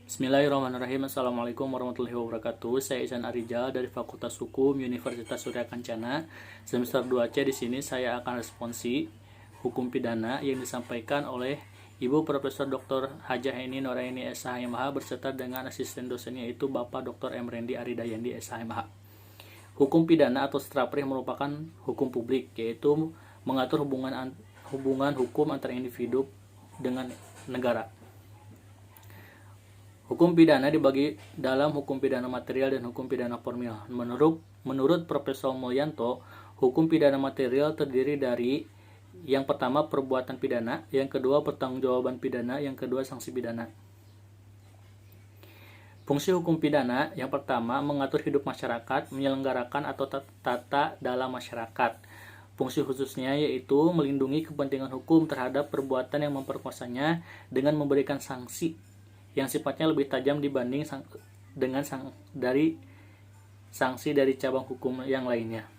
Bismillahirrahmanirrahim. Assalamualaikum warahmatullahi wabarakatuh. Saya Ihsan Arijal dari Fakultas Hukum Universitas Surya Kencana. Semester 2C di sini saya akan responsi hukum pidana yang disampaikan oleh Ibu Profesor Dr. Hajah Eni Noraini SHMH beserta dengan asisten dosennya yaitu Bapak Dr. M. Rendi Aridayandi SHMH. Hukum pidana atau straprih merupakan hukum publik, yaitu mengatur hubungan hukum antara individu dengan negara. Hukum pidana dibagi dalam hukum pidana material dan hukum pidana formil. Menurut Profesor Mulyanto, hukum pidana material terdiri dari yang pertama perbuatan pidana, yang kedua pertanggungjawaban pidana, yang kedua sanksi pidana. Fungsi hukum pidana yang pertama mengatur hidup masyarakat, menyelenggarakan atau tata dalam masyarakat. Fungsi khususnya yaitu melindungi kepentingan hukum terhadap perbuatan yang memperkosanya dengan memberikan sanksi yang sifatnya lebih tajam dibanding sanksi dari cabang hukum yang lainnya.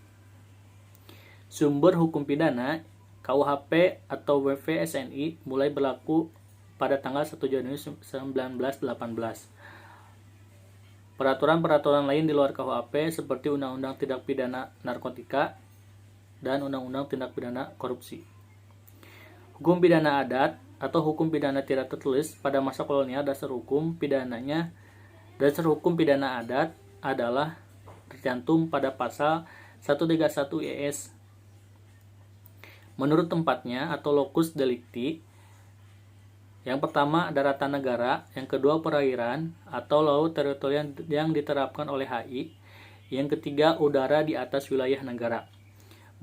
Sumber hukum pidana KUHP atau WVSNI mulai berlaku pada tanggal 1 Januari 1918. Peraturan-peraturan lain di luar KUHP seperti Undang-Undang Tindak Pidana Narkotika dan Undang-Undang Tindak Pidana Korupsi. Hukum pidana adat atau hukum pidana tidak tertulis pada masa kolonial, dasar hukum pidana adat adalah tercantum pada pasal 131 ES. Menurut tempatnya atau locus delicti, yang pertama daratan negara, yang kedua perairan atau laut teritorial yang diterapkan oleh HI, yang ketiga udara di atas wilayah negara.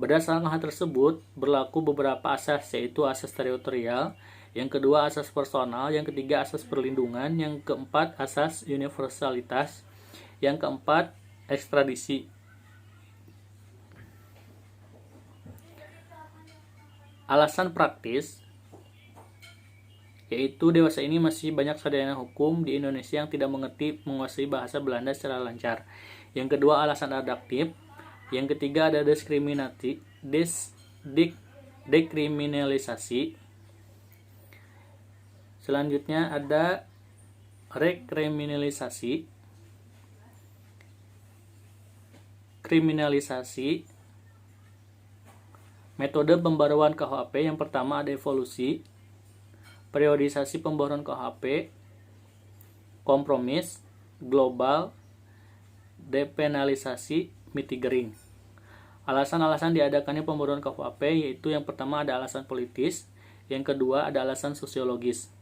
Berdasarkan hal tersebut, berlaku beberapa asas, yaitu asas teritorial, yang kedua asas personal, yang ketiga asas perlindungan, yang keempat asas universalitas, yang keempat ekstradisi. Alasan praktis, yaitu dewasa ini masih banyak sarjana hukum di Indonesia yang tidak menguasai bahasa Belanda secara lancar. Yang kedua alasan adaptif, yang ketiga ada dekriminalisasi. Selanjutnya ada rekriminalisasi, kriminalisasi. Metode pembaruan KUHP yang pertama ada evolusi, periodisasi pembaruan KUHP, kompromis, global, depenalisasi, mitigering. Alasan-alasan diadakannya pembaruan KUHP yaitu yang pertama ada alasan politis, yang kedua ada alasan sosiologis.